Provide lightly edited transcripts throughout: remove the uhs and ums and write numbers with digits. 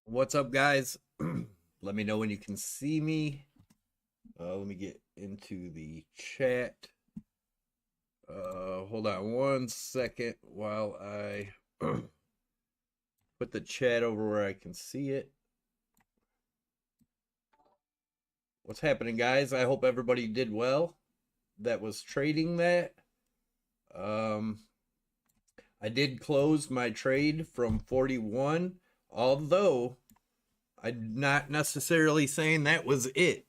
What's up, guys? Let me know when you can see me. Let me get into the chat. Hold on one second while I put the chat over where I can see it. What's happening, guys? I hope everybody did well that was trading that. I did close my trade from 41, although I'm not necessarily saying that was it.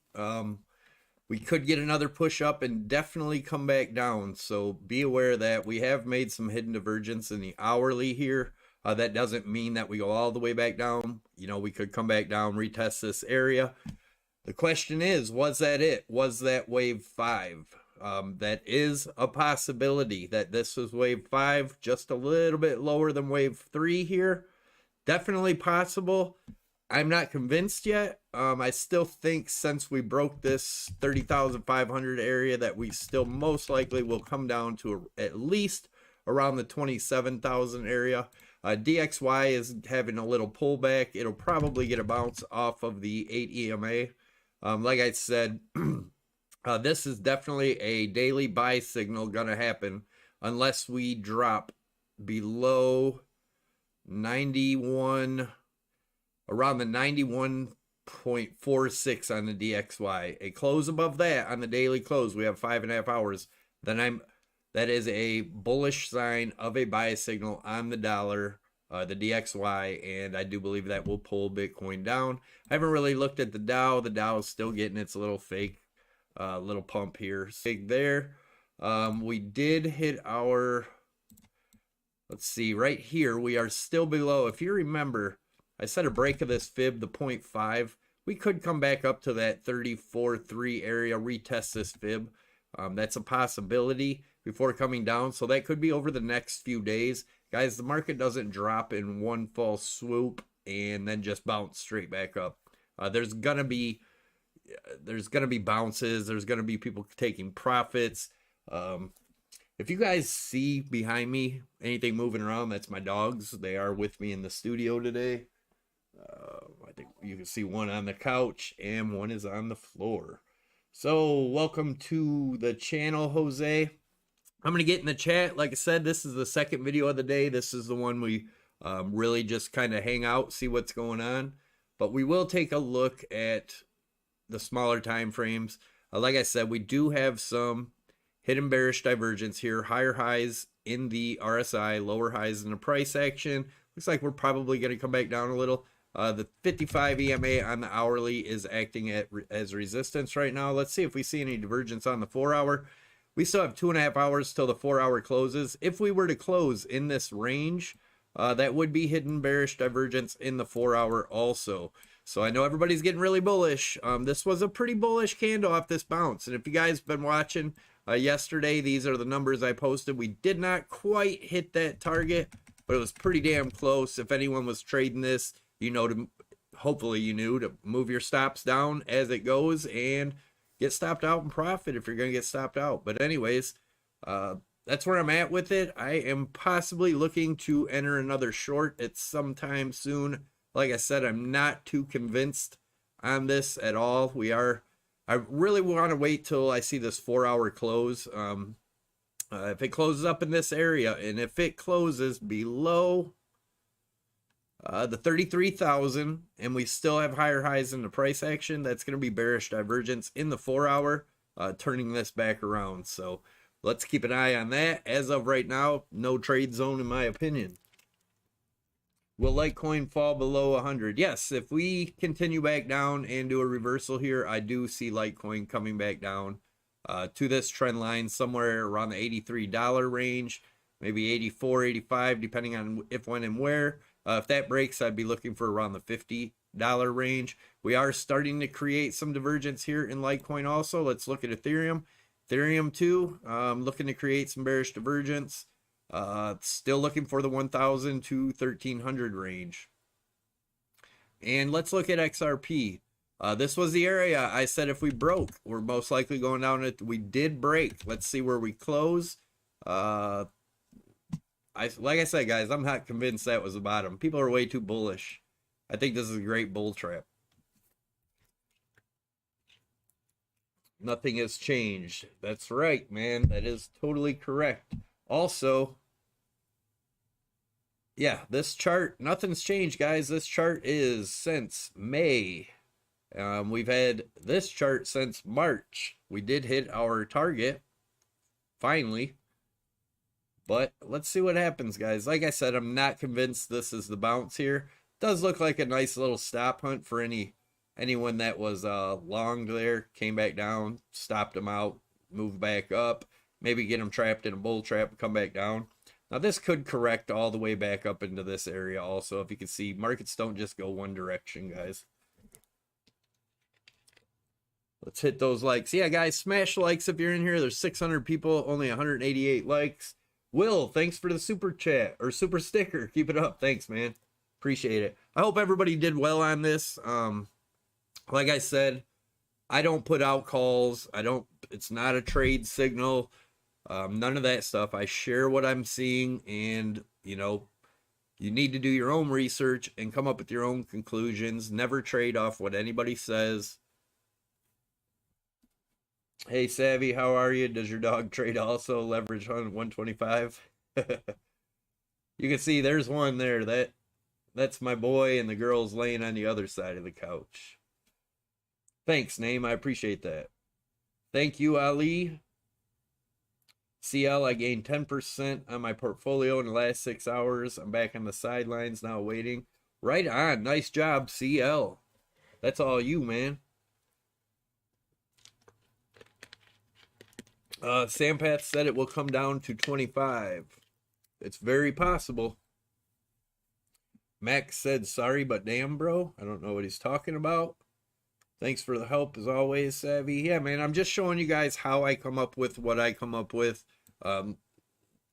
We could get another push up and definitely come back down. So be aware that we have made some hidden divergence in the hourly here. That doesn't mean that we go all the way back down. You know, we could come back down, retest this area. The question is, was that it? Was that wave 5? That is a possibility that this was wave 5, just a little bit lower than wave 3 here. Definitely possible. I'm not convinced yet. I still think since we broke this 30,500 area that we still most likely will come down to at least around the 27,000 area. DXY is having a little pullback. It'll probably get a bounce off of the 8 EMA. Like I said, this is definitely a daily buy signal going to happen unless we drop below 91, around the 91.46 on the DXY. A close above that on the daily close, we have 5.5 hours, then that is a bullish sign of a buy signal on the dollar, the DXY, and I do believe that will pull Bitcoin down. I haven't really looked at the Dow. The Dow is still getting its little fake little pump here. There. We did hit our, let's see, right here, we are still below. If you remember, I said a break of this fib, the 0.5. We could come back up to that 34.3 area, retest this fib. That's a possibility before coming down. So that could be over the next few days. Guys, the market doesn't drop in one false swoop and then just bounce straight back up. There's gonna be bounces. There's gonna be people taking profits. If you guys see behind me anything moving around, that's my dogs. They are with me in the studio today. I think you can see one on the couch and one is on the floor. So welcome to the channel, Jose. I'm going to get in the chat. Like I said, this is the second video of the day. This is the one we really just kind of hang out, see what's going on. But we will take a look at the smaller time frames. Like I said, we do have some hidden bearish divergence here. Higher highs in the RSI, lower highs in the price action. Looks like we're probably going to come back down a little. The 55 EMA on the hourly is acting as resistance right now. Let's see if we see any divergence on the 4 hour. We still have 2.5 hours till the 4 hour closes. If we were to close in this range, that would be hidden bearish divergence in the 4 hour also. So I know everybody's getting really bullish. This was a pretty bullish candle off this bounce. And if you guys been watching yesterday, these are the numbers I posted. We did not quite hit that target, but it was pretty damn close. If anyone was trading this, you know, hopefully you knew to move your stops down as it goes and get stopped out and profit if you're going to get stopped out. But anyways, that's where I'm at with it. I am possibly looking to enter another short at some time soon. Like I said, I'm not too convinced on this at all. I really want to wait till I see this 4 hour close. If it closes up in this area, and if it closes below the 33,000 and we still have higher highs in the price action, that's going to be bearish divergence in the 4 hour, turning this back around. So let's keep an eye on that. As of right now, no trade zone in my opinion. Will Litecoin fall below 100? Yes, if we continue back down and do a reversal here, I do see Litecoin coming back down to this trend line somewhere around the $83 range, maybe 84, 85, depending on if, when, and where. If that breaks, I'd be looking for around the $50 range. We are starting to create some divergence here in Litecoin also. Let's look at Ethereum. Ethereum too, looking to create some bearish divergence. Still looking for the 1,000 to 1,300 range. And let's look at XRP. This was the area I said if we broke, we're most likely going down it. We did break. Let's see where we close. Like I said, guys, I'm not convinced that was the bottom. People are way too bullish. I think this is a great bull trap. Nothing has changed. That's right, man. That is totally correct. Also, yeah, this chart, nothing's changed, guys. This chart is since May. We've had this chart since March. We did hit our target, finally. But let's see what happens, guys. Like I said, I'm not convinced this is the bounce here. Does look like a nice little stop hunt for anyone that was long there, came back down, stopped them out, moved back up, maybe get them trapped in a bull trap and come back down. Now this could correct all the way back up into this area also. If you can see, markets don't just go one direction, guys. Let's hit those likes. Yeah, guys, smash likes if you're in here. There's 600 people, only 188 likes. Will, thanks for the super chat or super sticker. Keep it up. Thanks, man. Appreciate it. I hope everybody did well on this. Like I said, I don't put out calls. It's not a trade signal. None of that stuff. I share what I'm seeing, and you need to do your own research and come up with your own conclusions. Never trade off what anybody says. Hey, Savvy, how are you? Does your dog trade also? Leverage 125? You can see there's one there. That's my boy, and the girl's laying on the other side of the couch. Thanks, Name. I appreciate that. Thank you, Ali. CL, I gained 10% on my portfolio in the last 6 hours. I'm back on the sidelines now waiting. Right on. Nice job, CL. That's all you, man. Sampath said it will come down to 25. It's very possible. Max said, sorry, but damn, bro. I don't know what he's talking about. Thanks for the help, as always, Savvy. Yeah, man, I'm just showing you guys how I come up with what I come up with.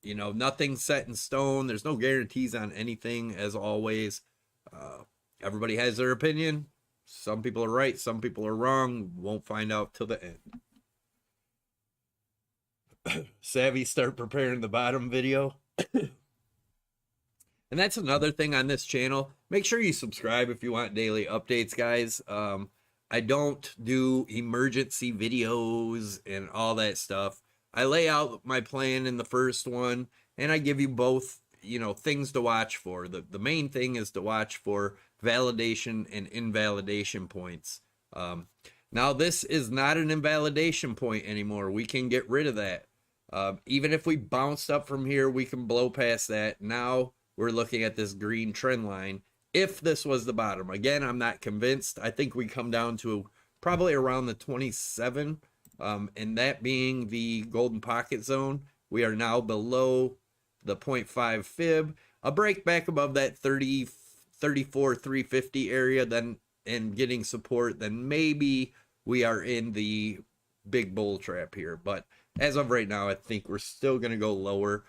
Nothing's set in stone. There's no guarantees on anything, as always. Everybody has their opinion. Some people are right, some people are wrong. Won't find out till the end. Savvy, start preparing the bottom video. And that's another thing on this channel. Make sure you subscribe if you want daily updates, guys. I don't do emergency videos and all that stuff. I lay out my plan in the first one, and I give you both, things to watch for. The main thing is to watch for validation and invalidation points. Now, this is not an invalidation point anymore. We can get rid of that. Even if we bounced up from here, we can blow past that. Now we're looking at this green trend line. If this was the bottom, again, I'm not convinced. I think we come down to probably around the 27, and that being the golden pocket zone. We are now below the 0.5 fib. A break back above that 34, 350 area, then and getting support, then maybe we are in the big bull trap here. But as of right now, I think we're still going to go lower.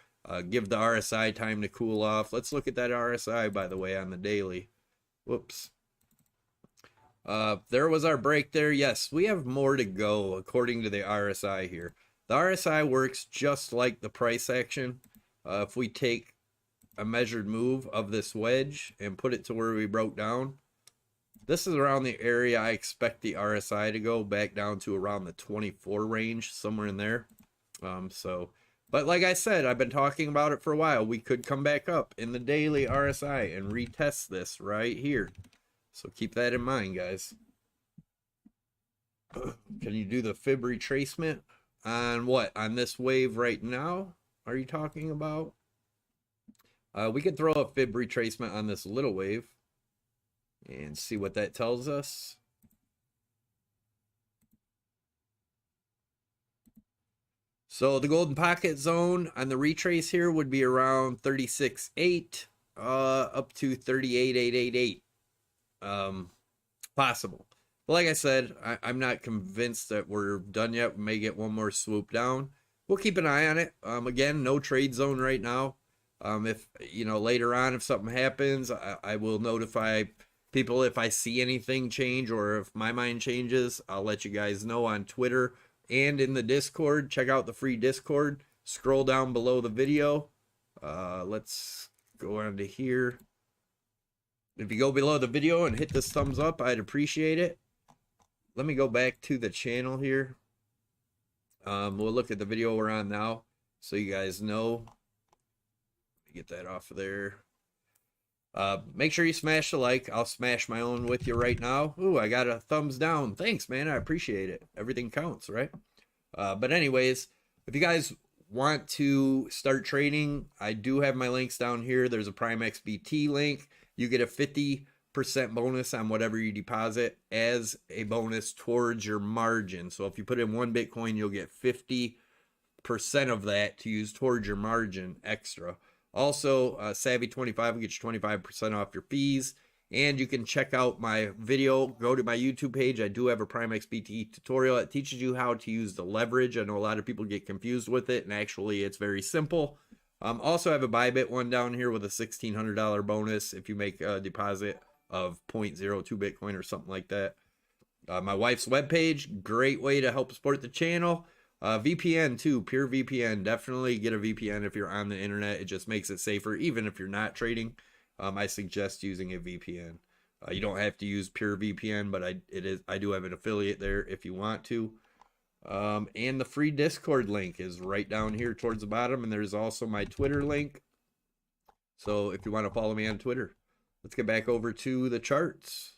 Give the RSI time to cool off. Let's look at that RSI, by the way, on the daily. Whoops. There was our break there. Yes, we have more to go according to the RSI here. The RSI works just like the price action. If we take a measured move of this wedge and put it to where we broke down, this is around the area I expect the RSI to go back down to around the 24 range, somewhere in there. But like I said, I've been talking about it for a while. We could come back up in the daily RSI and retest this right here. So keep that in mind, guys. Can you do the fib retracement on what? On this wave right now? Are you talking about? We could throw a fib retracement on this little wave and see what that tells us. So the golden pocket zone on the retrace here would be around 36.8 up to 38.888. Possible. But like I said, I'm not convinced that we're done yet. We may get one more swoop down. We'll keep an eye on it. Again, no trade zone right now. If later on, if something happens, I will notify people if I see anything change, or if my mind changes. I'll let you guys know on Twitter and in the Discord. Check out the free Discord. Scroll down below the video. Let's go on to here. If you go below the video and hit this thumbs up, I'd appreciate it. Let me go back to the channel here. We'll look at the video we're on now so you guys know. Get that off of there. Make sure you smash the like. I'll smash my own with you right now. Ooh, I got a thumbs down. Thanks, man. I appreciate it. Everything counts, right? But anyways, if you guys want to start trading, I do have my links down here. There's a PHEMEX BT link. You get a 50% bonus on whatever you deposit as a bonus towards your margin. So if you put in 1 Bitcoin, you'll get 50% of that to use towards your margin extra. Also, Savvy 25 will get you 25% off your fees. And you can check out my video. Go to my YouTube page. I do have a PHEMEX BT tutorial that teaches you how to use the leverage. I know a lot of people get confused with it, and actually it's very simple. Also have a BYBIT one down here with a $1,600 bonus if you make a deposit of 0.02 Bitcoin or something like that. My wife's webpage, great way to help support the channel. VPN too, pure VPN. Definitely get a VPN if you're on the internet. It just makes it safer, even if you're not trading. I suggest using a VPN. You don't have to use pure VPN, but I do have an affiliate there if you want to. And the free Discord link is right down here towards the bottom, and there's also my Twitter link. So if you want to follow me on Twitter, let's get back over to the charts.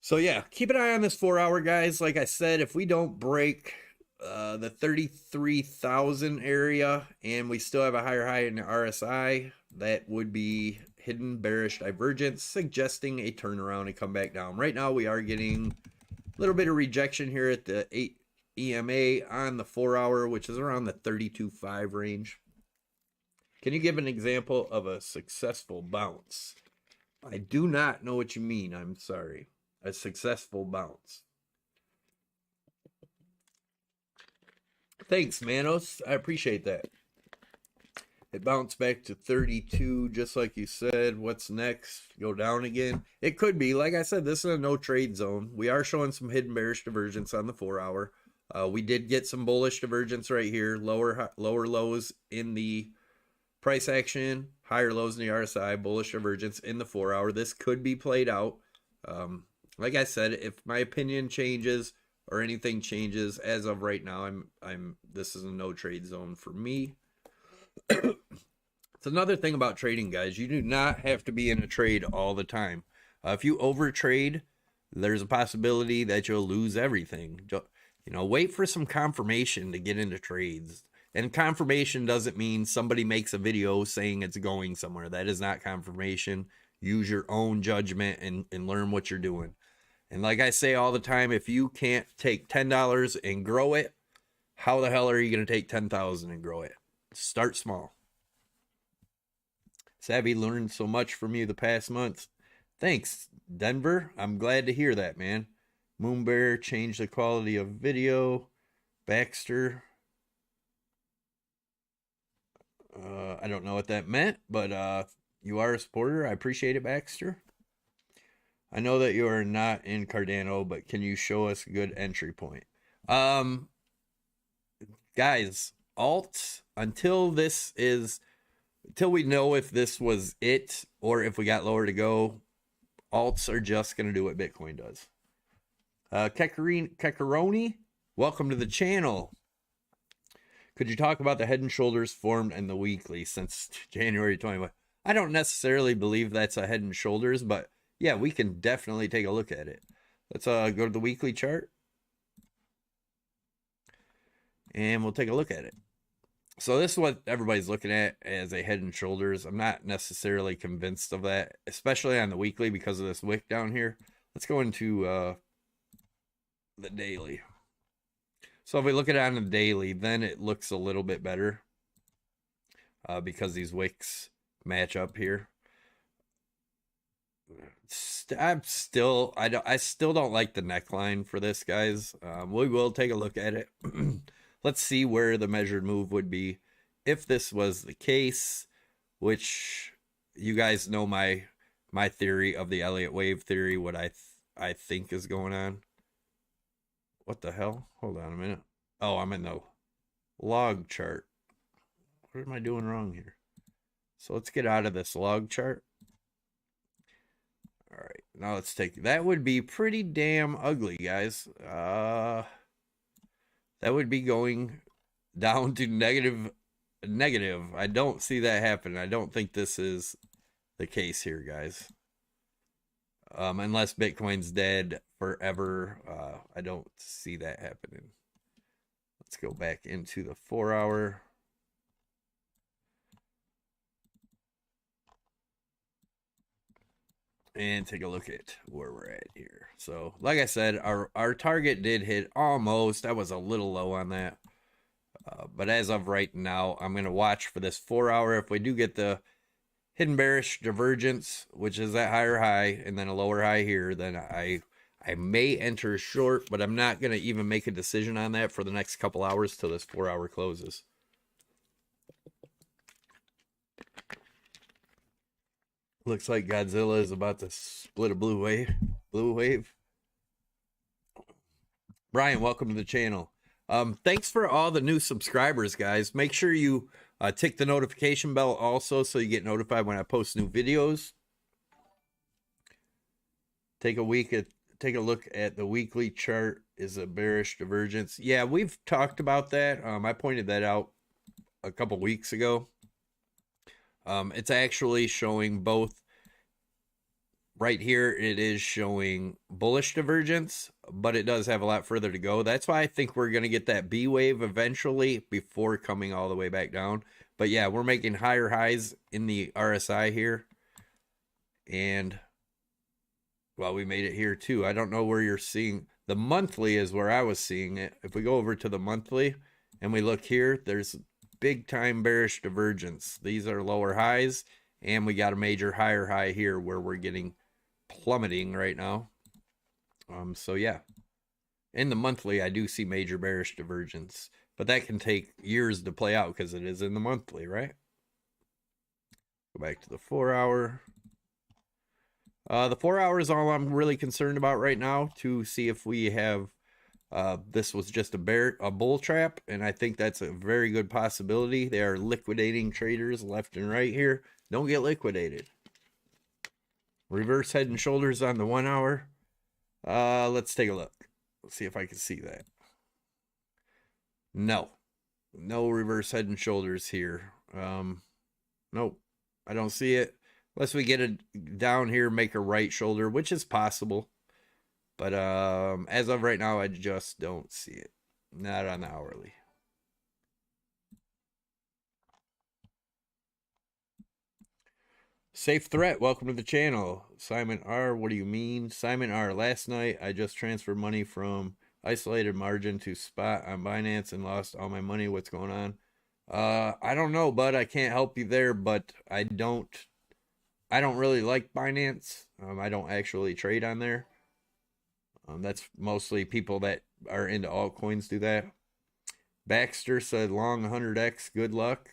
So yeah, keep an eye on this 4-hour, guys. Like I said, if we don't break the 33,000 area and we still have a higher high in the RSI, that would be hidden bearish divergence, suggesting a turnaround and come back down. Right now, we are getting a little bit of rejection here at the 8 EMA on the 4-hour, which is around the 32.5 range. Can you give an example of a successful bounce? I do not know what you mean. I'm sorry. A successful bounce. Thanks, Manos. I appreciate that. It bounced back to 32, just like you said. What's next? Go down again? It could be. Like I said, this is a no trade zone. We are showing some hidden bearish divergence on the 4-hour. We did get some bullish divergence right here. Lower lows in the price action, higher lows in the RSI, bullish divergence in the 4-hour. This could be played out. Like I said, if my opinion changes or anything changes as of right now, this is a no trade zone for me. It's another thing about trading, guys. You do not have to be in a trade all the time. If you overtrade, there's a possibility that you'll lose everything. You know, wait for some confirmation to get into trades. And confirmation doesn't mean somebody makes a video saying it's going somewhere. That is not confirmation. Use your own judgment and learn what you're doing. And like I say all the time, if you can't take $10 and grow it, how the hell are you going to take 10,000 and grow it? Start small. Savvy learned so much from you the past months. Thanks, Denver. I'm glad to hear that, man. Moonbear changed the quality of video. Baxter. I don't know what that meant, but you are a supporter. I appreciate it, Baxter. I know that you are not in Cardano, but can you show us a good entry point? Guys, alts, until we know if this was it or if we got lower to go, alts are just going to do what Bitcoin does. Kekaroni, welcome to the channel. Could you talk about the head and shoulders formed in the weekly since January 21? I don't necessarily believe that's a head and shoulders, but yeah, we can definitely take a look at it. Let's go to the weekly chart. And we'll take a look at it. So this is what everybody's looking at as a head and shoulders. I'm not necessarily convinced of that, especially on the weekly because of this wick down here. Let's go into the daily. So if we look at it on the daily, then it looks a little bit better because these wicks match up here. I still don't like the neckline for this, guys. We will take a look at it. Let's see where the measured move would be if this was the case, which you guys know my theory of the Elliott wave theory, what I think is going on. What the hell? Hold on a minute. Oh, I'm in the log chart. What am I doing wrong here? So let's get out of this log chart. Now let's take, that would be pretty damn ugly, guys. That would be going down to negative. I don't see that happen. I don't think this is the case here, guys. Unless Bitcoin's dead forever, I don't see that happening. Let's go back into the 4-hour. And take a look at where we're at here. So, like I said, our target did hit almost. I was a little low on that. But as of right now, I'm going to watch for this 4-hour. If we do get the hidden bearish divergence, which is that higher high and then a lower high here, then I may enter short, but I'm not going to even make a decision on that for the next couple hours till this 4-hour closes. Looks like Godzilla is about to split a blue wave. Brian, welcome to the channel. Thanks for all the new subscribers, guys. Make sure you tick the notification bell also so you get notified when I post new videos. Take a look at the weekly chart. Is a bearish divergence. Yeah, we've talked about that. I pointed that out a couple weeks ago. It's actually showing both. Right here, it is showing bullish divergence, but it does have a lot further to go. That's why I think we're going to get that B wave eventually before coming all the way back down. But yeah, we're making higher highs in the RSI here. And, well, we made it here too. I don't know where you're seeing. The monthly is where I was seeing it. If we go over to the monthly and we look here, there's big time bearish divergence. These are lower highs, and we got a major higher high here where we're getting plummeting right now. So yeah, in the monthly, I do see major bearish divergence, but that can take years to play out because it is in the monthly, right? Go back to the 4-hour. The 4-hour is all I'm really concerned about right now to see if we have this was just a bull trap, and I think that's a very good possibility. They are liquidating traders left and right here. Don't get liquidated. Reverse head and shoulders on the 1-hour. Let's take a look. Let's see if I can see that. No reverse head and shoulders here. Nope, I don't see it. Unless we get it down here, make a right shoulder, which is possible. But as of right now, I just don't see it. Not on the hourly. Safe Threat, welcome to the channel. Simon R, what do you mean? Simon R, last night I just transferred money from isolated margin to spot on Binance and lost all my money. What's going on? I don't know, bud. I can't help you there, but I don't really like Binance. I don't actually trade on there. That's mostly people that are into altcoins do that. Baxter said long 100x, good luck.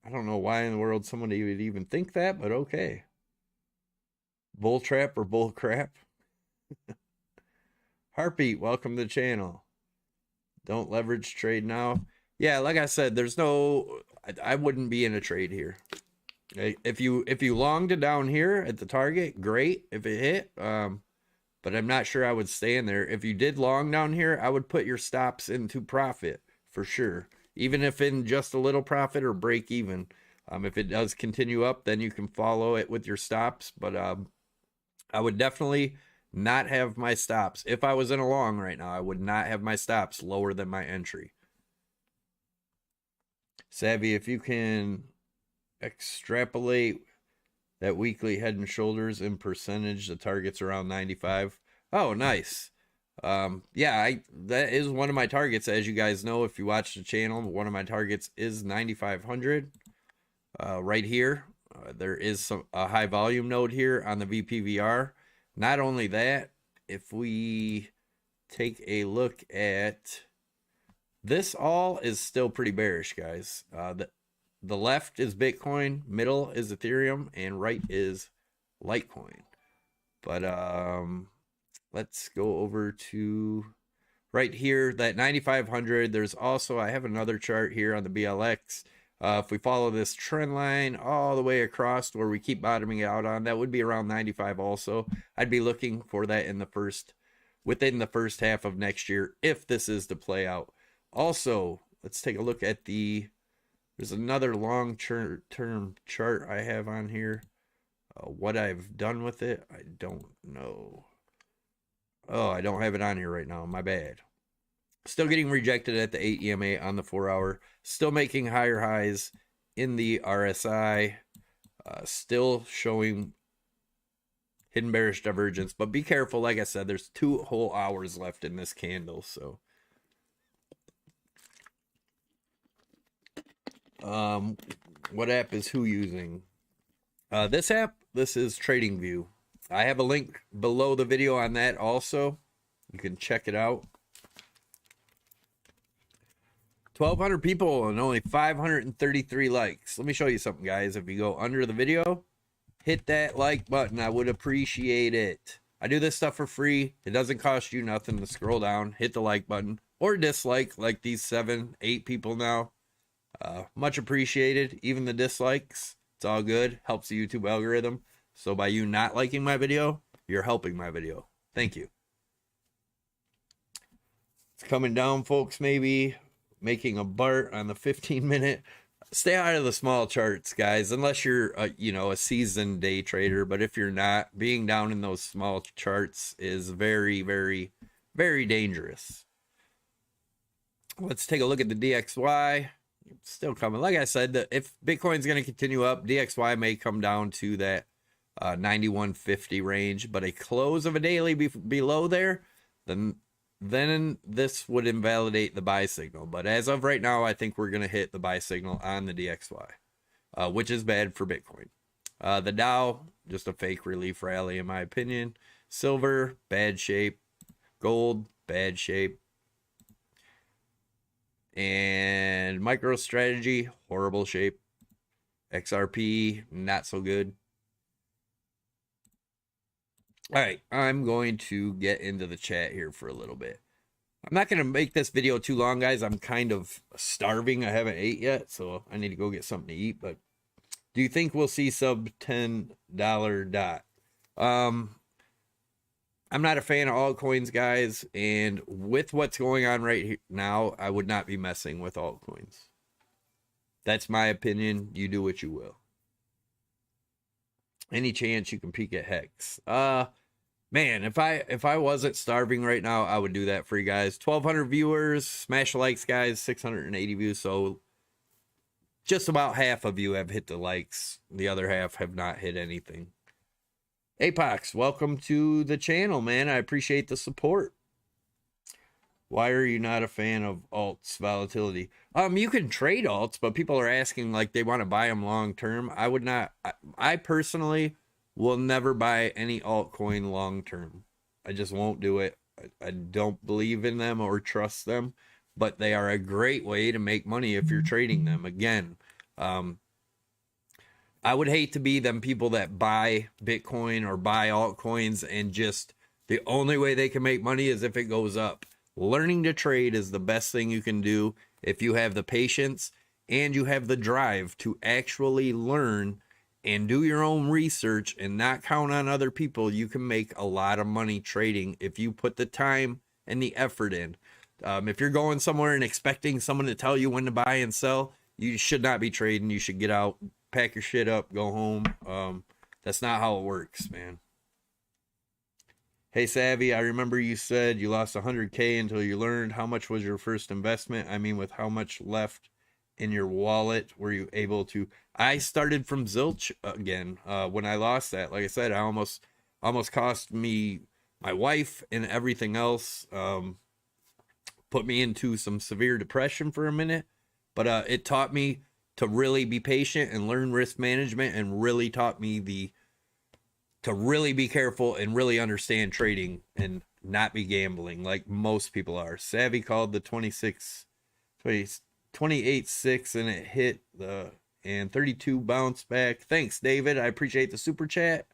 I don't know why in the world somebody would even think that, but okay. Bull trap or bull crap? Heartbeat, welcome to the channel. Don't leverage trade now. Yeah, like I said, there's no, I wouldn't be in a trade here. If you longed it down here at the target, great if it hit. But I'm not sure I would stay in there. If you did long down here, I would put your stops into profit for sure. Even if in just a little profit or break even. If it does continue up, then you can follow it with your stops. But I would definitely not have my stops. If I was in a long right now, I would not have my stops lower than my entry. Savvy, if you can extrapolate that weekly head and shoulders in percentage, the target's around 95. Oh, nice. Yeah, that is one of my targets. As you guys know, if you watch the channel, one of my targets is 9,500. Right here, there is a high volume node here on the VPVR. Not only that, if we take a look at this, all is still pretty bearish, guys. The left is Bitcoin, middle is Ethereum, and right is Litecoin. But let's go over to right here, that 9,500. There's also, I have another chart here on the BLX. If we follow this trend line all the way across to where we keep bottoming out on, that would be around 95 also. I'd be looking for that in the within the first half of next year if this is to play out. Also, let's take a look at there's another long-term chart I have on here. What I've done with it, I don't know. Oh, I don't have it on here right now. My bad. Still getting rejected at the 8 EMA on the 4-hour. Still making higher highs in the RSI. Still showing hidden bearish divergence. But be careful. Like I said, there's 2 whole hours left in this candle. So, what app is who using? This app, this is TradingView. I have a link below the video on that also. You can check it out. 1,200 people and only 533 likes. Let me show you something, guys. If you go under the video, hit that like button. I would appreciate it. I do this stuff for free. It doesn't cost you nothing to scroll down, hit the like button, or dislike like these 7, 8 people now. Much appreciated. Even the dislikes, it's all good. Helps the YouTube algorithm. So by you not liking my video, you're helping my video. Thank you. It's coming down, folks, maybe. Making a BART on the 15-minute. Stay out of the small charts, guys, unless you're a seasoned day trader. But if you're not, being down in those small charts is very, very, very dangerous. Let's take a look at the DXY. Still coming. Like I said, if Bitcoin's going to continue up, DXY may come down to that 9150 range, but a close of a daily below there, then this would invalidate the buy signal. But as of right now, I think we're going to hit the buy signal on the DXY, which is bad for Bitcoin. The Dow, just a fake relief rally in my opinion. Silver, bad shape. Gold, bad shape. And MicroStrategy, horrible shape. XRP, not so good. All right, I'm going to get into the chat here for a little bit. I'm not going to make this video too long, guys. I'm kind of starving. I haven't ate yet, so I need to go get something to eat. But do you think we'll see sub $10 dot? I'm not a fan of altcoins, guys. And with what's going on right now, I would not be messing with altcoins. That's my opinion. You do what you will. Any chance you can peek at Hex? Man, if I wasn't starving right now, I would do that for you guys. 1,200 viewers, smash likes, guys. 680 views, so just about half of you have hit the likes. The other half have not hit anything. Apox, welcome to the channel, man. I appreciate the support. Why are you not a fan of alts volatility? You can trade alts, but people are asking like they want to buy them long term. I would not. I personally will never buy any altcoin long term. I just won't do it. I don't believe in them or trust them, but they are a great way to make money if you're trading them. Again, I would hate to be them people that buy Bitcoin or buy altcoins and just the only way they can make money is if it goes up. Learning to trade is the best thing you can do if you have the patience and you have the drive to actually learn and do your own research and not count on other people. You can make a lot of money trading if you put the time and the effort in. If you're going somewhere and expecting someone to tell you when to buy and sell, you should not be trading. You should get out, pack your shit up, go home. That's not how it works, man. Hey, Savvy, I remember you said you lost 100K until you learned. How much was your first investment? I mean, with how much left in your wallet were you able to? I started from zilch again when I lost that. Like I said, I almost cost me my wife and everything else. Put me into some severe depression for a minute. But it taught me to really be patient and learn risk management, and really taught me to really be careful and really understand trading and not be gambling like most people are. Savvy called the 28.6 and it hit and 32 bounce back. Thanks, David. I appreciate the super chat.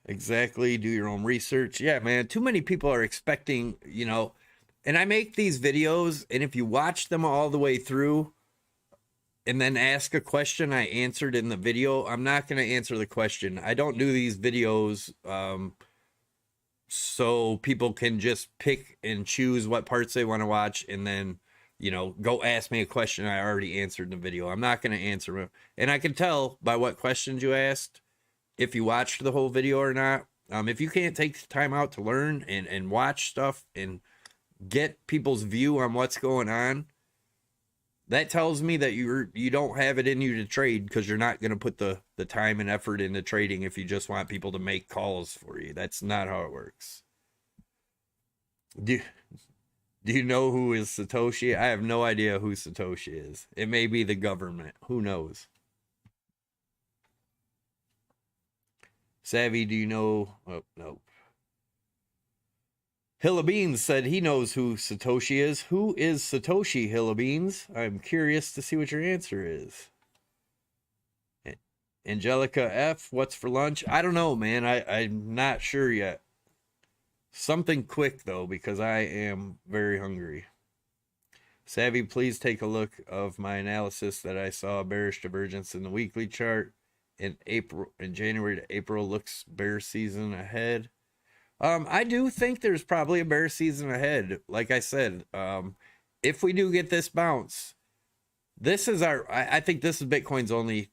Exactly. Do your own research. Yeah, man. Too many people are expecting, And I make these videos, and if you watch them all the way through and then ask a question I answered in the video, I'm not going to answer the question. I don't do these videos so people can just pick and choose what parts they want to watch and then, you know, go ask me a question I already answered in the video. I'm not going to answer them. And I can tell by what questions you asked if you watched the whole video or not. If you can't take the time out to learn and watch stuff and get people's view on what's going on, that tells me that you don't have it in you to trade, because you're not going to put the time and effort into trading if you just want people to make calls for you. That's not how it works. Do you know who is Satoshi? I have no idea who Satoshi is. It may be the government. Who knows? Savvy, do you know? Oh, no. Hillabeans said he knows who Satoshi is. Who is Satoshi, Hillabeans? I'm curious to see what your answer is. Angelica F, what's for lunch? I don't know, man. I'm not sure yet. Something quick, though, because I am very hungry. Savvy, please take a look of my analysis that I saw bearish divergence in the weekly chart in January to April. Looks bear season ahead. I do think there's probably a bear season ahead. Like I said, if we do get this bounce, this is I think this is Bitcoin's only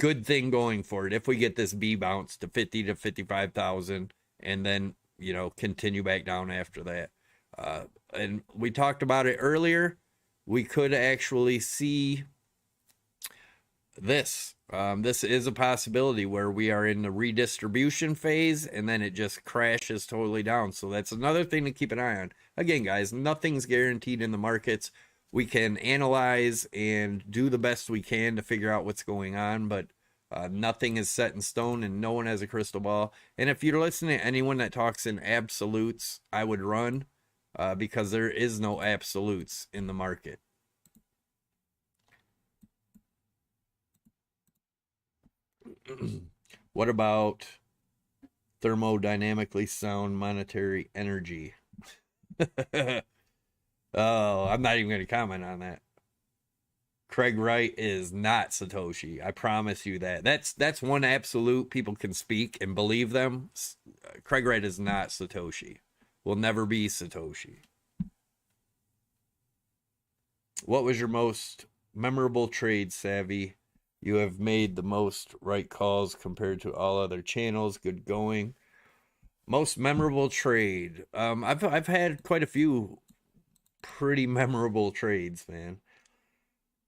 good thing going for it. If we get this B bounce to 50 to 55,000 and then, you know, continue back down after that. And we talked about it earlier. We could actually see this. This is a possibility where we are in the redistribution phase and then it just crashes totally down. So that's another thing to keep an eye on. Again, guys, nothing's guaranteed in the markets. We can analyze and do the best we can to figure out what's going on, but nothing is set in stone and no one has a crystal ball. And if you're listening to anyone that talks in absolutes, I would run because there is no absolutes in the market. What about thermodynamically sound monetary energy? Oh, I'm not even going to comment on that. Craig Wright is not Satoshi. I promise you that. That's one absolute people can speak and believe them. Craig Wright is not Satoshi. Will never be Satoshi. What was your most memorable trade, Savvy? You have made the most right calls compared to all other channels. Good going. Most memorable trade. I've had quite a few pretty memorable trades, man.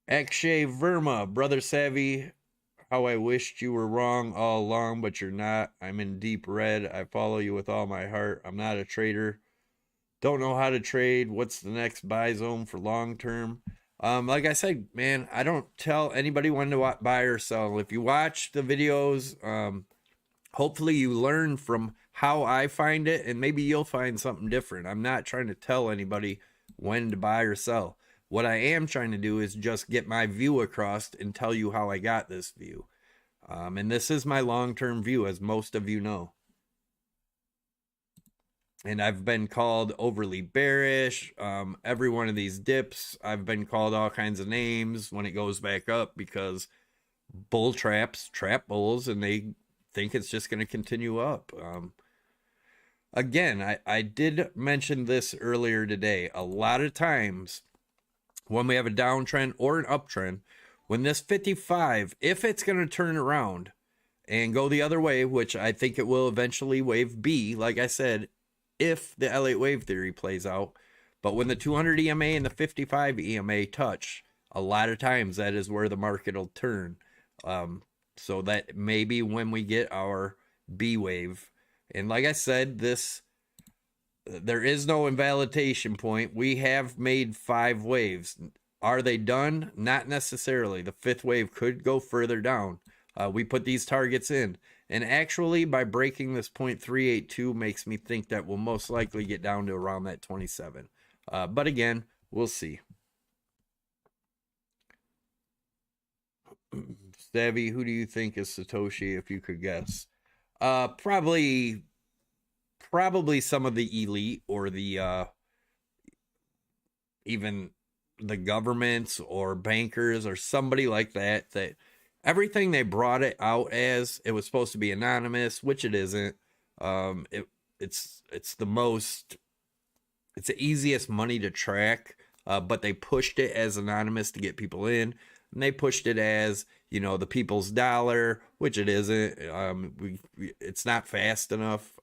Akshay Verma, Brother Savvy, how I wished you were wrong all along, but you're not. I'm in deep red. I follow you with all my heart. I'm not a trader. Don't know how to trade. What's the next buy zone for long term? Like I said, man, I don't tell anybody when to buy or sell. If you watch the videos, hopefully you learn from how I find it, and maybe you'll find something different. I'm not trying to tell anybody when to buy or sell. What I am trying to do is just get my view across and tell you how I got this view. And this is my long-term view, as most of you know. And I've been called overly bearish. Every one of these dips, I've been called all kinds of names when it goes back up, because bull traps trap bulls and they think it's just going to continue up. Again, I did mention this earlier today. A lot of times when we have a downtrend or an uptrend, when this 55, if it's going to turn around and go the other way, which I think it will eventually, wave B, like I said, if the Elliott wave theory plays out. But when the 200 EMA and the 55 EMA touch, a lot of times that is where the market will turn. So that may be when we get our B wave. And like I said, there is no invalidation point. We have made 5 waves. Are they done? Not necessarily. The 5th wave could go further down. We put these targets in. And actually, by breaking this 0.382 makes me think that we'll most likely get down to around that 27. But again, we'll see. Savvy, who do you think is Satoshi, if you could guess? Probably some of the elite or the even the governments or bankers or somebody like that, that everything they brought it out as, it was supposed to be anonymous, which it isn't. It's the easiest money to track, but they pushed it as anonymous to get people in, and they pushed it as, you know, the people's dollar, which it isn't. It's not fast enough.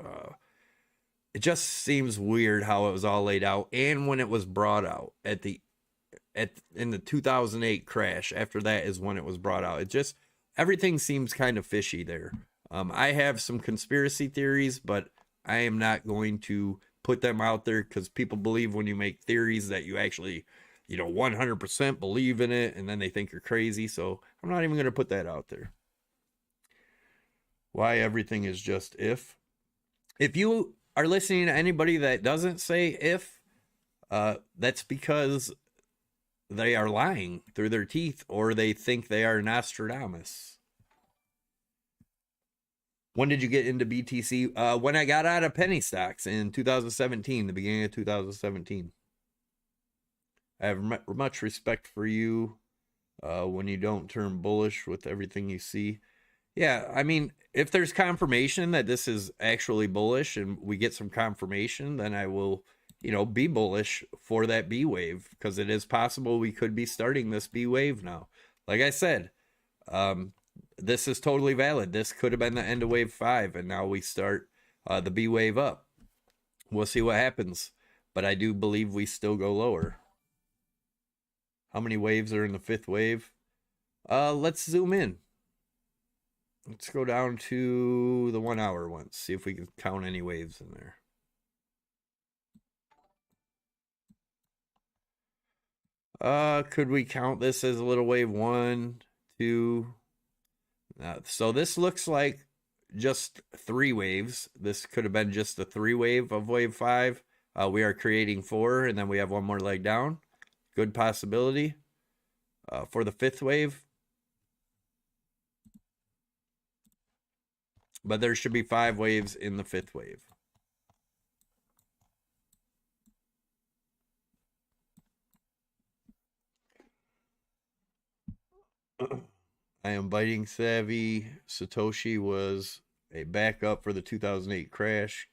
It just seems weird how it was all laid out, and when it was brought out in the 2008 crash, after that is when it was brought out. It just, everything seems kind of fishy there. I have some conspiracy theories, but I am not going to put them out there, because people believe when you make theories that you actually, you know, 100% believe in it, and then they think you're crazy. So I'm not even going to put that out there. Why everything is just if. If you are listening to anybody that doesn't say if, that's because they are lying through their teeth, or they think they are Nostradamus. When did you get into BTC? When I got out of penny stocks in 2017, the beginning of 2017. I have much respect for you when you don't turn bullish with everything you see. Yeah, I mean, if there's confirmation that this is actually bullish and we get some confirmation, then I will, you know, be bullish for that B wave, because it is possible we could be starting this B wave now. Like I said, this is totally valid. This could have been the end of wave 5, and now we start the B wave up. We'll see what happens, but I do believe we still go lower. How many waves are in the 5th wave? Let's zoom in. Let's go down to the 1 hour ones. See if we can count any waves in there. Could we count this as a little wave 1, 2? So this looks like just 3 waves. This could have been just the 3 wave of wave 5. We are creating 4, and then we have 1 more leg down. Good possibility for the 5th wave. But there should be 5 waves in the 5th wave. I am biting savvy. Satoshi was a backup for the 2008 crash.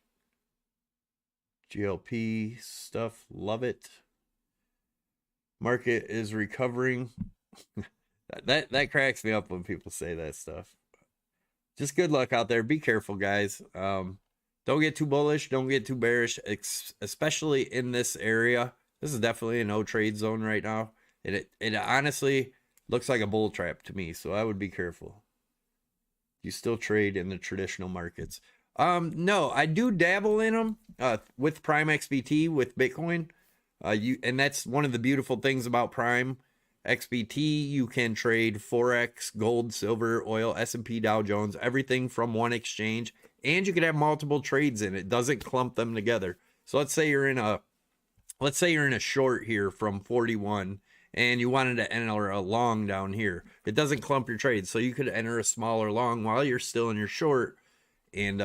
GLP stuff, love it. Market is recovering. that cracks me up when people say that stuff. Just good luck out there. Be careful, guys. Don't get too bullish. Don't get too bearish, especially in this area. This is definitely a no trade zone right now. It honestly looks like a bull trap to me, so I would be careful. You still trade in the traditional markets? No, I do dabble in them with Prime XBT with Bitcoin. And that's one of the beautiful things about Prime XBT. You can trade Forex, gold, silver, oil, S&P, Dow Jones, everything from one exchange, and you can have multiple trades in it. It doesn't clump them together. So let's say you're in a short here from 41, and you wanted to enter a long down here. It doesn't clump your trades, so you could enter a smaller long while you're still in your short. And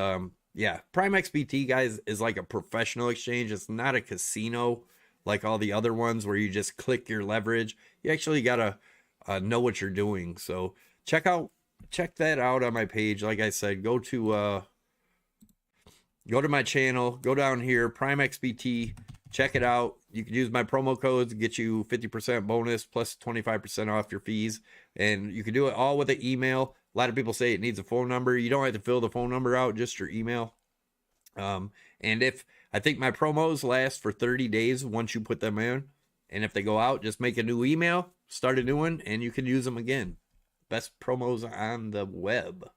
yeah, Prime XBT, guys, is like a professional exchange. It's not a casino like all the other ones where you just click your leverage. You actually gotta know what you're doing. So check that out on my page. Like I said, go to my channel, go down here, Prime XBT, check it out. You can use my promo codes, get you 50% bonus plus 25% off your fees. And you can do it all with an email. A lot of people say it needs a phone number. You don't have to fill the phone number out, just your email. And if I think my promos last for 30 days once you put them in. And if they go out, just make a new email, start a new one, and you can use them again. Best promos on the web.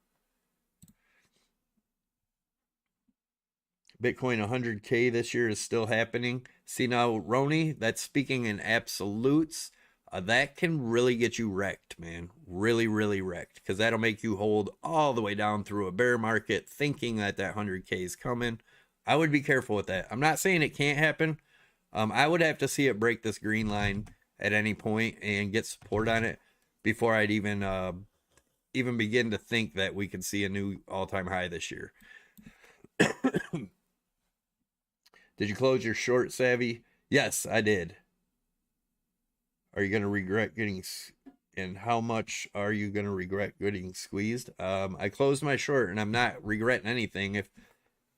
Bitcoin 100K this year is still happening. See now, Roni, that's speaking in absolutes. That can really get you wrecked, man. Really, really wrecked. Because that'll make you hold all the way down through a bear market thinking that 100K is coming. I would be careful with that. I'm not saying it can't happen. I would have to see it break this green line at any point and get support on it before I'd even begin to think that we could see a new all-time high this year. Did you close your short, Savvy? Yes, I did. are you going to regret getting, and how much are you going to regret getting squeezed? I closed my short and I'm not regretting anything. If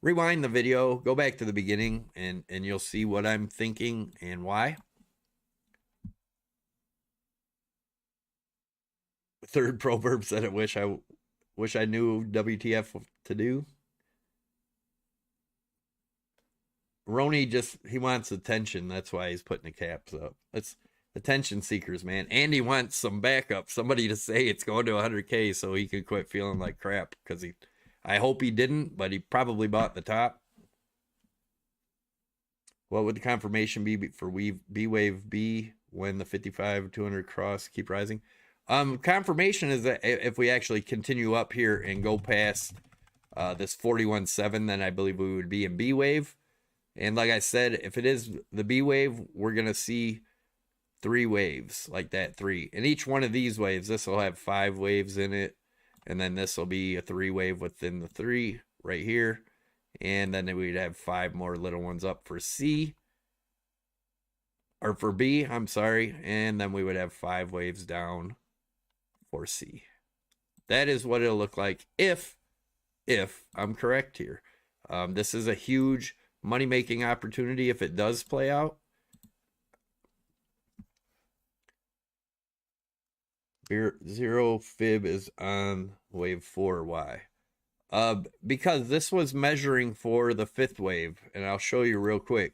rewind the video, go back to the beginning, and you'll see what I'm thinking and why. Third proverb said, "I wish I knew WTF to do." Roni he wants attention. That's why he's putting the caps up. It's attention seekers, man. And he wants some backup, somebody to say it's going to 100K so he can quit feeling like crap, because I hope he didn't, but he probably bought the top. What would the confirmation be for BWAVE when the 55-200 cross keep rising? Confirmation is that if we actually continue up here and go past this 41.7, then I believe we would be in B wave. And like I said, if it is the B wave, we're going to see 3 waves like that, 3. And each one of these waves, this will have 5 waves in it. And then this will be a 3 wave within the 3 right here. And then we'd have 5 more little ones up for C. Or for B, I'm sorry. And then we would have 5 waves down for C. That is what it'll look like if I'm correct here. This is a huge money-making opportunity if it does play out. Zero fib is on wave 4. Why? Because this was measuring for the 5th wave, and I'll show you real quick.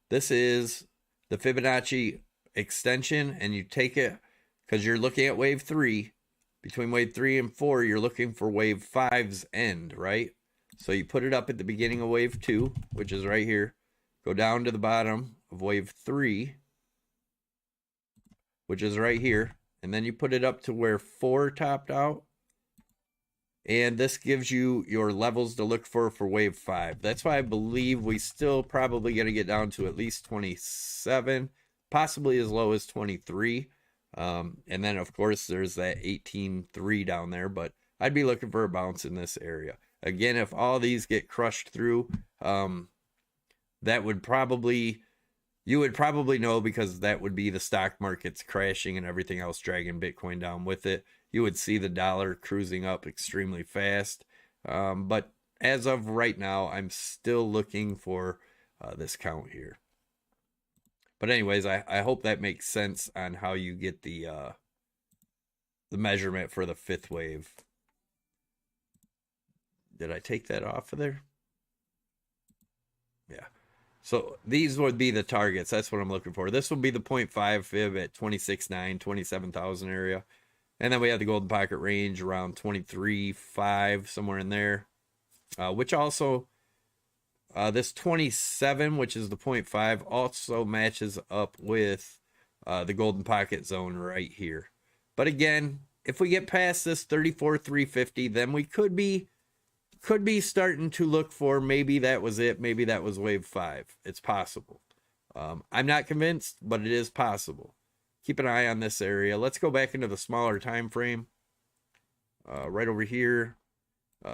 This is the Fibonacci extension, and you take it because you're looking at wave 3. Between wave 3 and 4, you're looking for wave 5's end, right? So you put it up at the beginning of wave 2, which is right here. Go down to the bottom of wave 3, which is right here. And then you put it up to where 4 topped out. And this gives you your levels to look for wave 5. That's why I believe we still probably going to get down to at least 27, possibly as low as 23. And then, of course, there's that 18.3 down there. But I'd be looking for a bounce in this area. Again, if all these get crushed through, that would probably... You would probably know, because that would be the stock markets crashing and everything else dragging Bitcoin down with it. You would see the dollar cruising up extremely fast. But as of right now, I'm still looking for this count here. But anyways, I hope that makes sense on how you get the measurement for the 5th wave. Did I take that off of there? Yeah. So these would be the targets. That's what I'm looking for. This will be the 0.5 fib at 26.9, 27,000 area. And then we have the golden pocket range around 23.5, somewhere in there. Which also, this 27, which is the 0.5, also matches up with the golden pocket zone right here. But again, if we get past this 34,350, then we could be starting to look for maybe that was it. Maybe that was wave 5. It's possible. I'm not convinced, but it is possible. Keep an eye on this area. Let's go back into the smaller time frame. Right over here.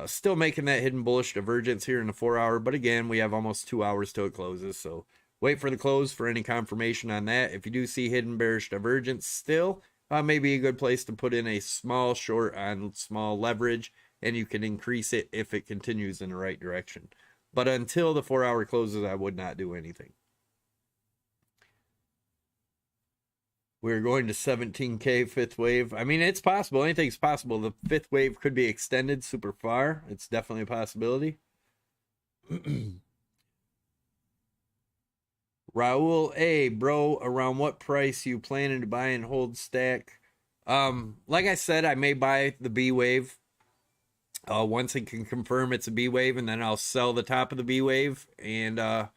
Still making that hidden bullish divergence here in the 4-hour. But again, we have almost 2 hours till it closes. So wait for the close for any confirmation on that. If you do see hidden bearish divergence still, maybe a good place to put in a small short on small leverage. And you can increase it if it continues in the right direction. But until the 4-hour closes, I would not do anything. We're going to 17K 5th wave. I mean, it's possible. Anything's possible. The 5th wave could be extended super far. It's definitely a possibility. Raul A, bro, around what price you planning to buy and hold stack? Like I said, I may buy the B wave. Once it can confirm it's a B wave, and then I'll sell the top of the B wave, and I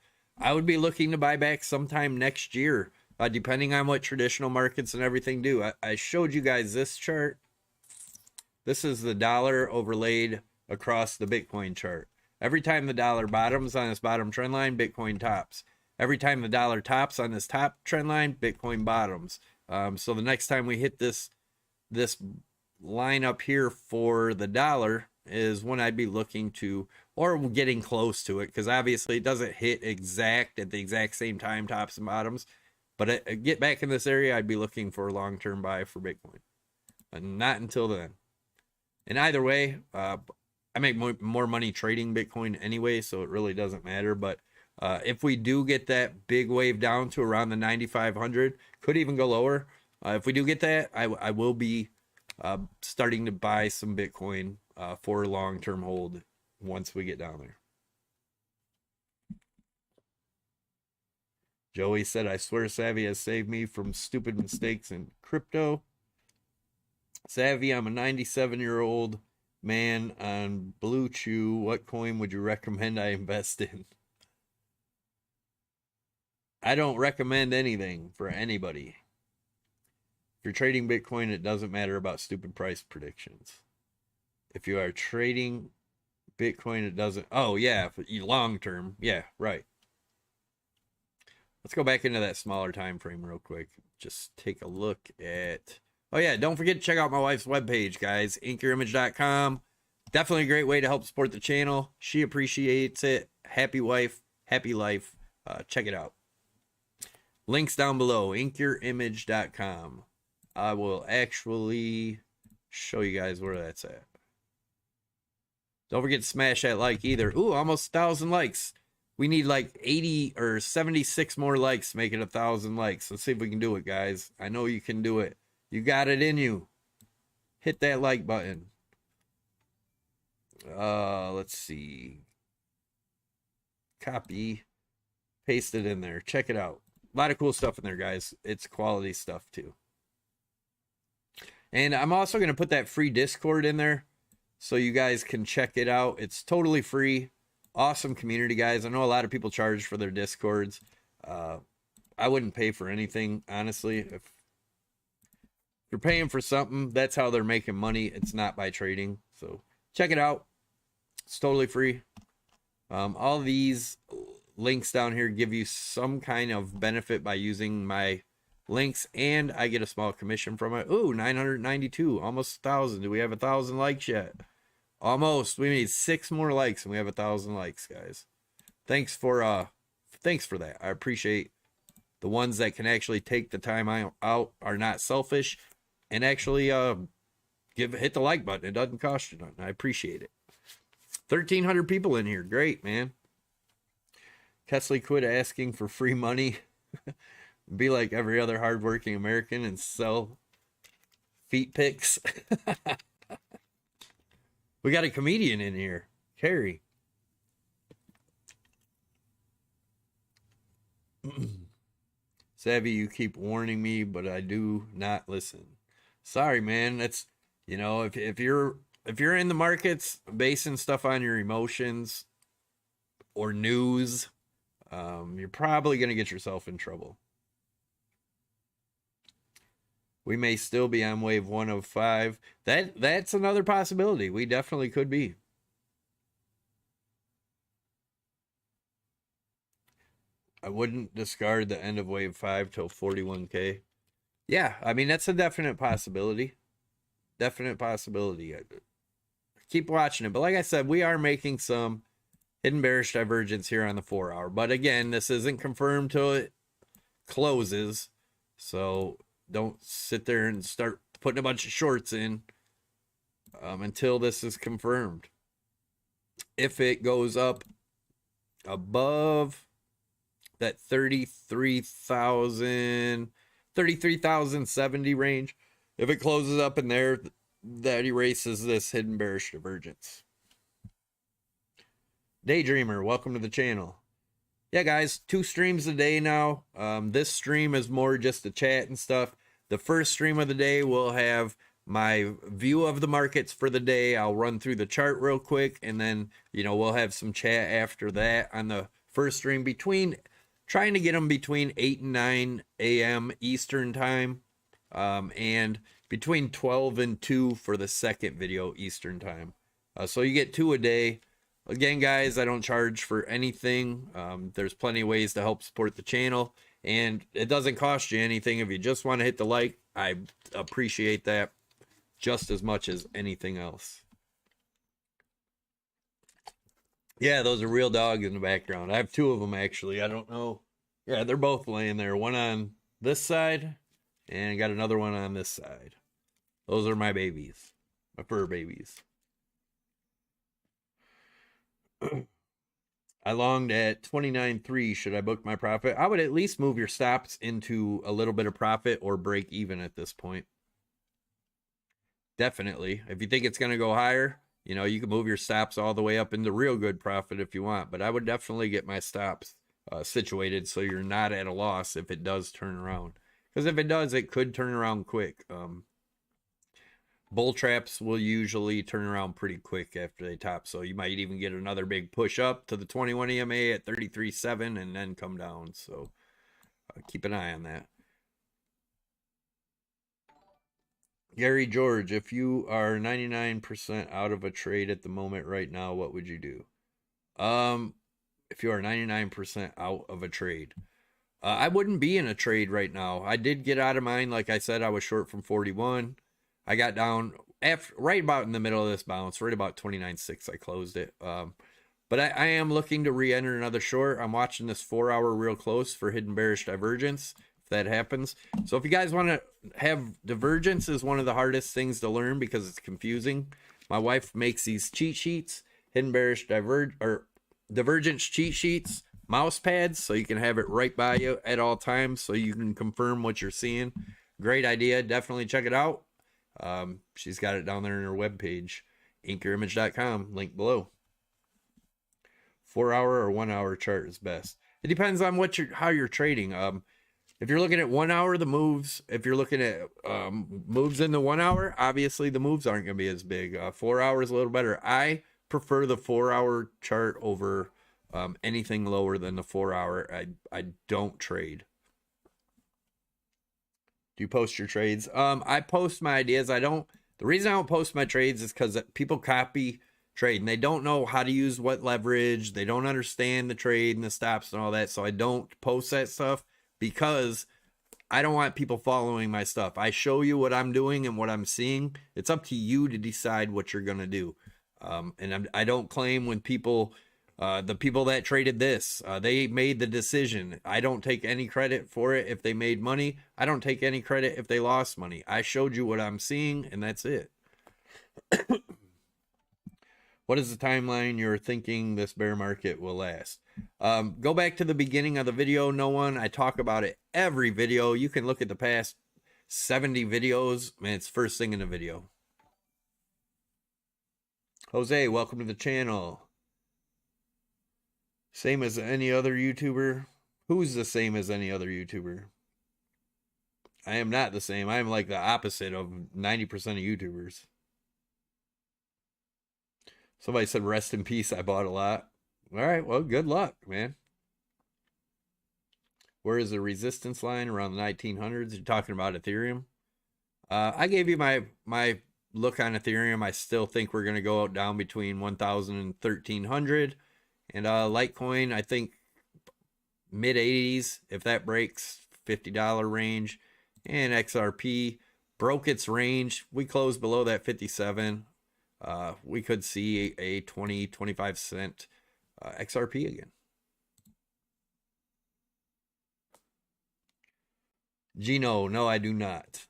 would be looking to buy back sometime next year, depending on what traditional markets and everything do. I showed you guys this chart. This is the dollar overlaid across the Bitcoin chart. Every time the dollar bottoms on this bottom trend line, Bitcoin tops. Every time the dollar tops on this top trend line, Bitcoin bottoms. So the next time we hit this line up here for the dollar is when I'd be looking to, or getting close to it, because obviously it doesn't hit exact at the exact same time, tops and bottoms, But get back in this area, I'd be looking for a long-term buy for Bitcoin. Not until then. And either way, I make more money trading Bitcoin anyway, so it really doesn't matter. But if we do get that big wave down to around the 9,500, could even go lower. If we do get that, I will be starting to buy some Bitcoin for long-term hold once we get down there. Joey said, I swear Savvy has saved me from stupid mistakes in crypto. Savvy, I'm a 97-year-old man on Blue Chew. What coin would you recommend I invest in? I don't recommend anything for anybody. If you're trading Bitcoin, it doesn't matter about stupid price predictions. If you are trading Bitcoin, it doesn't. Oh, yeah, long term. Yeah, right. Let's go back into that smaller time frame real quick. Just take a look at. Oh, yeah, don't forget to check out my wife's webpage, guys. InkYourImage.com. Definitely a great way to help support the channel. She appreciates it. Happy wife, happy life. Check it out. Links down below. InkYourImage.com. I will actually show you guys where that's at. Don't forget to smash that like either. Ooh, almost 1,000 likes. We need like 80 or 76 more likes to make it 1,000 likes. Let's see if we can do it, guys. I know you can do it. You got it in you. Hit that like button. Let's see. Copy. Paste it in there. Check it out. A lot of cool stuff in there, guys. It's quality stuff, too. And I'm also going to put that free Discord in there so you guys can check it out. It's totally free. Awesome community, guys. I know a lot of people charge for their Discords. I wouldn't pay for anything, honestly. If you're paying for something, that's how they're making money. It's not by trading. So check it out. It's totally free. All these links down here give you some kind of benefit by using my links, and I get a small commission from it. Ooh, 992, almost 1,000. Do we have 1,000 likes yet? Almost. We need 6 more likes and we have 1,000 likes, guys. Thanks for that. I appreciate the ones that can actually take the time out, are not selfish, and actually hit the like button. It doesn't cost you nothing. I appreciate it. 1,300 people in here. Great, man. Kesley, quit asking for free money. Be like every other hardworking American and sell feet pics. We got a comedian in here. Carrie. Savvy, you keep warning me, but I do not listen. Sorry, man. That's, you know, if you're in the markets basing stuff on your emotions or news, you're probably going to get yourself in trouble. We may still be on wave 1 of 5. That's another possibility. We definitely could be. I wouldn't discard the end of wave 5 till 41K. Yeah, I mean, that's a definite possibility. Definite possibility. Keep watching it. But like I said, we are making some hidden bearish divergence here on the 4-hour. But again, this isn't confirmed till it closes. So don't sit there and start putting a bunch of shorts in until this is confirmed. If it goes up above that 33,070 range, if it closes up in there, that erases this hidden bearish divergence. Daydreamer, welcome to the channel. Yeah, guys, 2 streams a day now. This stream is more just a chat and stuff. The first stream of the day will have my view of the markets for the day. I'll run through the chart real quick, and then, you know, we'll have some chat after that on the first stream, trying to get them between 8 and 9 a.m. Eastern time, and between 12 and 2 for the second video Eastern time. So you get 2 a day. Again, guys, I don't charge for anything. There's plenty of ways to help support the channel, and it doesn't cost you anything. If you just want to hit the like, I appreciate that just as much as anything else. Yeah, those are real dogs in the background. I have 2 of them, actually. I don't know. Yeah, they're both laying there. One on this side, and got another one on this side. Those are my babies, my fur babies. I longed at 29.3. Should I book my profit? I would at least move your stops into a little bit of profit or break even at this point. Definitely. If you think it's going to go higher, you know, you can move your stops all the way up into real good profit if you want. But I would definitely get my stops situated so you're not at a loss if it does turn around. Because if it does, it could turn around quick. Bull traps will usually turn around pretty quick after they top. So you might even get another big push up to the 21 EMA at 33.7 and then come down. So keep an eye on that. Gary George, if you are 99% out of a trade at the moment right now, what would you do? If you are 99% out of a trade, I wouldn't be in a trade right now. I did get out of mine. Like I said, I was short from 41. I got down right about in the middle of this bounce, right about 29.6. I closed it. But I am looking to re-enter another short. I'm watching this 4-hour real close for hidden bearish divergence, if that happens. So if you guys want to have divergence, is one of the hardest things to learn because it's confusing. My wife makes these cheat sheets, hidden bearish divergence cheat sheets, mouse pads, so you can have it right by you at all times so you can confirm what you're seeing. Great idea. Definitely check it out. She's got it down there in her webpage, anchorimage.com, link below. 4-hour or 1-hour chart is best. It depends on how you're trading. If you're looking at 1 hour, the moves, if you're looking at moves in the 1 hour, obviously the moves aren't going to be as big. 4 hours a little better. I prefer the 4-hour chart over anything lower than the 4-hour. I don't trade. Do you post your trades? I post my ideas. The reason I don't post my trades is because people copy trade and they don't know how to use what leverage. They don't understand the trade and the stops and all that. So I don't post that stuff because I don't want people following my stuff. I show you what I'm doing and what I'm seeing. It's up to you to decide what you're going to do. And I don't claim when people, the people that traded this, they made the decision. I don't take any credit for it if they made money. I don't take any credit if they lost money. I showed you what I'm seeing, and that's it. What is the timeline you're thinking this bear market will last? Go back to the beginning of the video. No one. I talk about it every video. You can look at the past 70 videos. Man, it's first thing in the video. Jose, welcome to the channel. Same as any other YouTuber? Who's the same as any other YouTuber? I am not the same. I am like the opposite of 90% of YouTubers. Somebody said rest in peace. I bought a lot. All right. Well, good luck, man. Where is the resistance line? Around the 1900s? You're talking about Ethereum? I gave you my look on Ethereum. I still think we're going to go out down between 1,000 and 1,300. And Litecoin, I think mid 80s, if that breaks, $50 range. And XRP broke its range. We closed below that 57. We could see a 20-25 cent XRP again. Gino, no, I do not.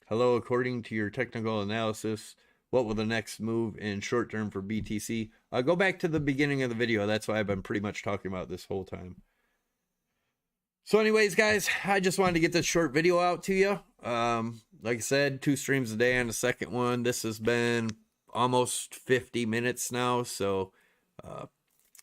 Hello, according to your technical analysis, what will the next move in short term for BTC? Go back to the beginning of the video. That's why I've been pretty much talking about this whole time. So anyways, guys, I just wanted to get this short video out to you. Like I said, 2 streams a day on the second one. This has been almost 50 minutes now. So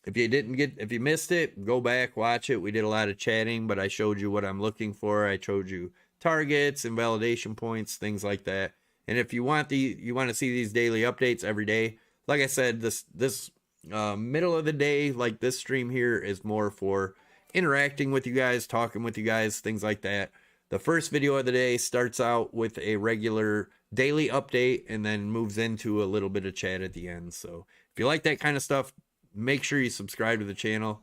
if you missed it, go back, watch it. We did a lot of chatting, but I showed you what I'm looking for. I showed you targets and validation points, things like that. And if you want to see these daily updates every day, like I said, this middle of the day, like this stream here, is more for interacting with you guys, talking with you guys, things like that. The first video of the day starts out with a regular daily update and then moves into a little bit of chat at the end. So if you like that kind of stuff, make sure you subscribe to the channel.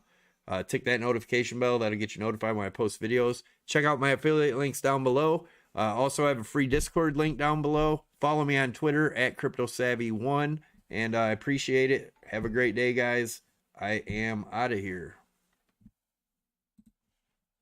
Tick that notification bell. That'll get you notified when I post videos. Check out my affiliate links down below. Also, I have a free Discord link down below. Follow me on Twitter at CryptoSavvy1. And I appreciate it. Have a great day, guys. I am out of here.